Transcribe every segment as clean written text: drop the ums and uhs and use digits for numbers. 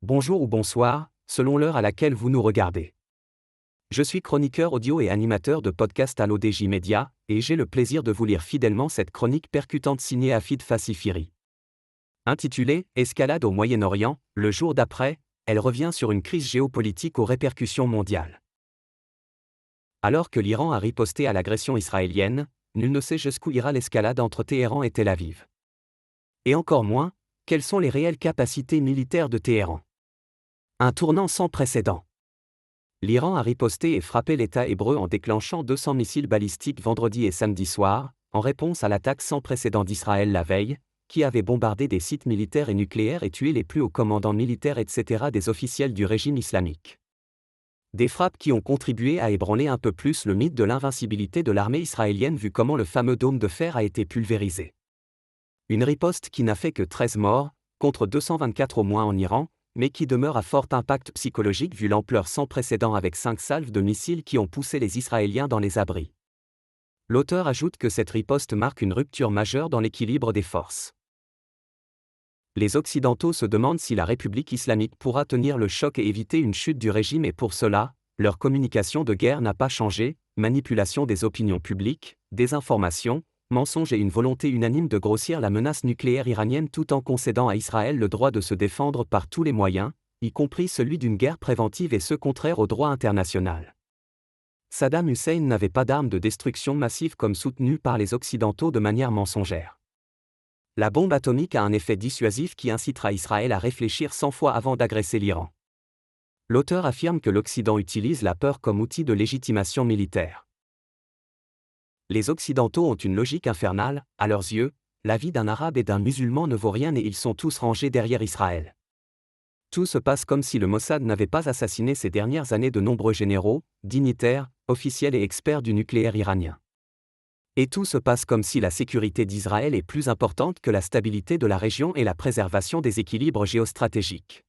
Bonjour ou bonsoir, selon l'heure à laquelle vous nous regardez. Je suis chroniqueur audio et animateur de podcast à l'ODJ Media, et j'ai le plaisir de vous lire fidèlement cette chronique percutante signée Afid Fassifiri. Intitulée « Escalade au Moyen-Orient », le jour d'après, elle revient sur une crise géopolitique aux répercussions mondiales. Alors que l'Iran a riposté à l'agression israélienne, nul ne sait jusqu'où ira l'escalade entre Téhéran et Tel Aviv. Et encore moins, quelles sont les réelles capacités militaires de Téhéran. Un tournant sans précédent. L'Iran a riposté et frappé l'État hébreu en déclenchant 200 missiles balistiques vendredi et samedi soir, en réponse à l'attaque sans précédent d'Israël la veille, qui avait bombardé des sites militaires et nucléaires et tué les plus hauts commandants militaires etc. des officiels du régime islamique. Des frappes qui ont contribué à ébranler un peu plus le mythe de l'invincibilité de l'armée israélienne vu comment le fameux dôme de fer a été pulvérisé. Une riposte qui n'a fait que 13 morts, contre 224 au moins en Iran, mais qui demeure à fort impact psychologique vu l'ampleur sans précédent avec 5 salves de missiles qui ont poussé les Israéliens dans les abris. L'auteur ajoute que cette riposte marque une rupture majeure dans l'équilibre des forces. Les Occidentaux se demandent si la République islamique pourra tenir le choc et éviter une chute du régime et pour cela, leur communication de guerre n'a pas changé, manipulation des opinions publiques, désinformation, mensonges et une volonté unanime de grossir la menace nucléaire iranienne tout en concédant à Israël le droit de se défendre par tous les moyens, y compris celui d'une guerre préventive et ce contraire au droit international. Saddam Hussein n'avait pas d'armes de destruction massive comme soutenu par les Occidentaux de manière mensongère. La bombe atomique a un effet dissuasif qui incitera Israël à réfléchir 100 fois avant d'agresser l'Iran. L'auteur affirme que l'Occident utilise la peur comme outil de légitimation militaire. Les Occidentaux ont une logique infernale, à leurs yeux, la vie d'un Arabe et d'un musulman ne vaut rien et ils sont tous rangés derrière Israël. Tout se passe comme si le Mossad n'avait pas assassiné ces dernières années de nombreux généraux, dignitaires, officiels et experts du nucléaire iranien. Et tout se passe comme si la sécurité d'Israël est plus importante que la stabilité de la région et la préservation des équilibres géostratégiques.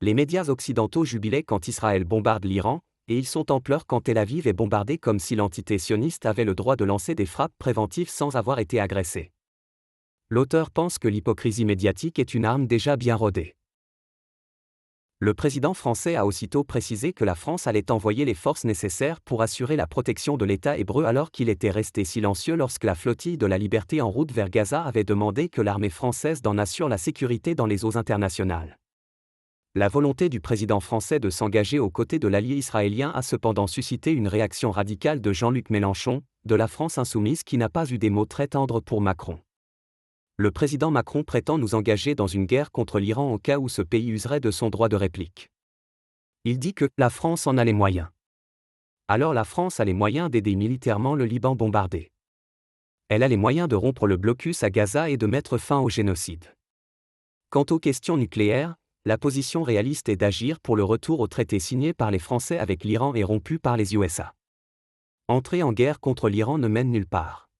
Les médias occidentaux jubilaient quand Israël bombarde l'Iran, et ils sont en pleurs quand Tel Aviv est bombardée comme si l'entité sioniste avait le droit de lancer des frappes préventives sans avoir été agressée. L'auteur pense que l'hypocrisie médiatique est une arme déjà bien rodée. Le président français a aussitôt précisé que la France allait envoyer les forces nécessaires pour assurer la protection de l'État hébreu alors qu'il était resté silencieux lorsque la flottille de la Liberté en route vers Gaza avait demandé que l'armée française en assure la sécurité dans les eaux internationales. La volonté du président français de s'engager aux côtés de l'allié israélien a cependant suscité une réaction radicale de Jean-Luc Mélenchon, de la France insoumise qui n'a pas eu des mots très tendres pour Macron. Le président Macron prétend nous engager dans une guerre contre l'Iran au cas où ce pays userait de son droit de réplique. Il dit que la France en a les moyens. Alors la France a les moyens d'aider militairement le Liban bombardé. Elle a les moyens de rompre le blocus à Gaza et de mettre fin au génocide. Quant aux questions nucléaires, la position réaliste est d'agir pour le retour au traité signé par les Français avec l'Iran et rompu par les USA. Entrer en guerre contre l'Iran ne mène nulle part.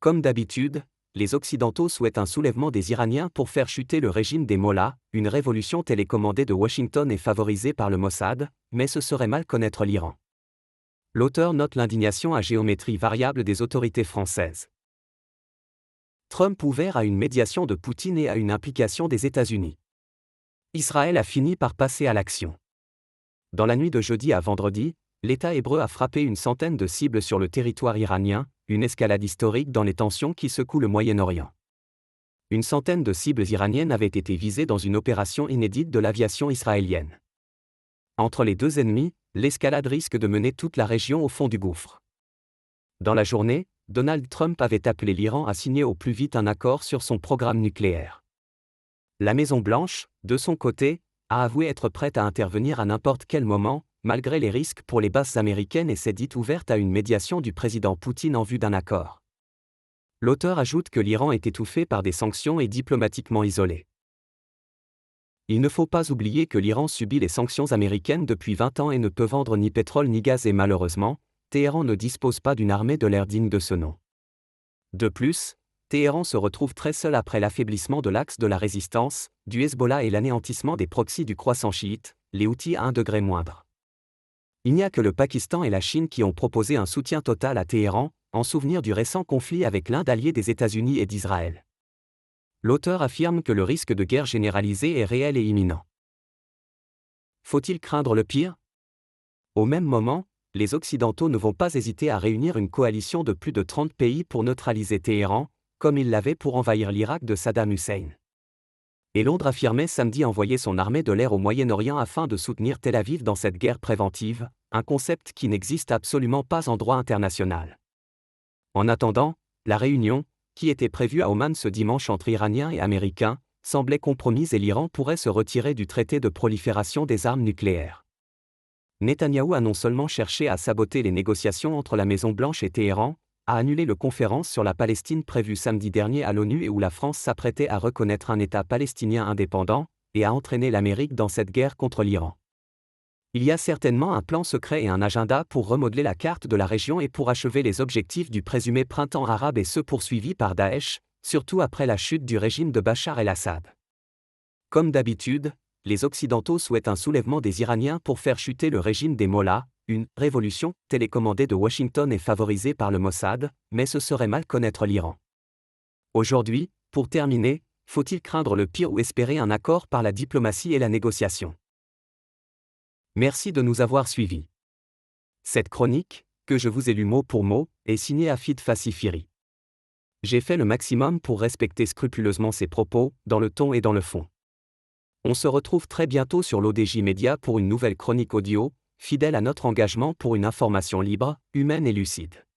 Comme d'habitude, les Occidentaux souhaitent un soulèvement des Iraniens pour faire chuter le régime des Mollahs, une révolution télécommandée de Washington et favorisée par le Mossad, mais ce serait mal connaître l'Iran. L'auteur note l'indignation à géométrie variable des autorités françaises. Trump ouvert à une médiation de Poutine et à une implication des États-Unis. Israël a fini par passer à l'action. Dans la nuit de jeudi à vendredi, l'État hébreu a frappé une centaine de cibles sur le territoire iranien, une escalade historique dans les tensions qui secouent le Moyen-Orient. Une centaine de cibles iraniennes avaient été visées dans une opération inédite de l'aviation israélienne. Entre les deux ennemis, l'escalade risque de mener toute la région au fond du gouffre. Dans la journée, Donald Trump avait appelé l'Iran à signer au plus vite un accord sur son programme nucléaire. La Maison-Blanche, de son côté, a avoué être prête à intervenir à n'importe quel moment, malgré les risques pour les bases américaines et s'est dite ouverte à une médiation du président Poutine en vue d'un accord. L'auteur ajoute que l'Iran est étouffé par des sanctions et diplomatiquement isolé. Il ne faut pas oublier que l'Iran subit les sanctions américaines depuis 20 ans et ne peut vendre ni pétrole ni gaz et malheureusement, Téhéran ne dispose pas d'une armée de l'air digne de ce nom. De plus, Téhéran se retrouve très seul après l'affaiblissement de l'axe de la résistance, du Hezbollah et l'anéantissement des proxys du croissant chiite, les Houthis à un degré moindre. Il n'y a que le Pakistan et la Chine qui ont proposé un soutien total à Téhéran, en souvenir du récent conflit avec l'Inde alliée des États-Unis et d'Israël. L'auteur affirme que le risque de guerre généralisée est réel et imminent. Faut-il craindre le pire? Au même moment, les Occidentaux ne vont pas hésiter à réunir une coalition de plus de 30 pays pour neutraliser Téhéran, comme ils l'avaient pour envahir l'Irak de Saddam Hussein. Et Londres affirmait samedi envoyer son armée de l'air au Moyen-Orient afin de soutenir Tel Aviv dans cette guerre préventive, un concept qui n'existe absolument pas en droit international. En attendant, la réunion, qui était prévue à Oman ce dimanche entre Iraniens et Américains, semblait compromise et l'Iran pourrait se retirer du traité de prolifération des armes nucléaires. Netanyahou a non seulement cherché à saboter les négociations entre la Maison-Blanche et Téhéran, a annulé la conférence sur la Palestine prévue samedi dernier à l'ONU et où la France s'apprêtait à reconnaître un État palestinien indépendant, et a entraîné l'Amérique dans cette guerre contre l'Iran. Il y a certainement un plan secret et un agenda pour remodeler la carte de la région et pour achever les objectifs du présumé printemps arabe et ceux poursuivis par Daesh, surtout après la chute du régime de Bachar el-Assad. Comme d'habitude, les Occidentaux souhaitent un soulèvement des Iraniens pour faire chuter le régime des Mollahs, une « révolution » télécommandée de Washington et favorisée par le Mossad, mais ce serait mal connaître l'Iran. Aujourd'hui, pour terminer, faut-il craindre le pire ou espérer un accord par la diplomatie et la négociation? Merci de nous avoir suivis. Cette chronique, que je vous ai lue mot pour mot, est signée Afid Fassifiri. J'ai fait le maximum pour respecter scrupuleusement ses propos, dans le ton et dans le fond. On se retrouve très bientôt sur l'ODJ Média pour une nouvelle chronique audio, fidèle à notre engagement pour une information libre, humaine et lucide.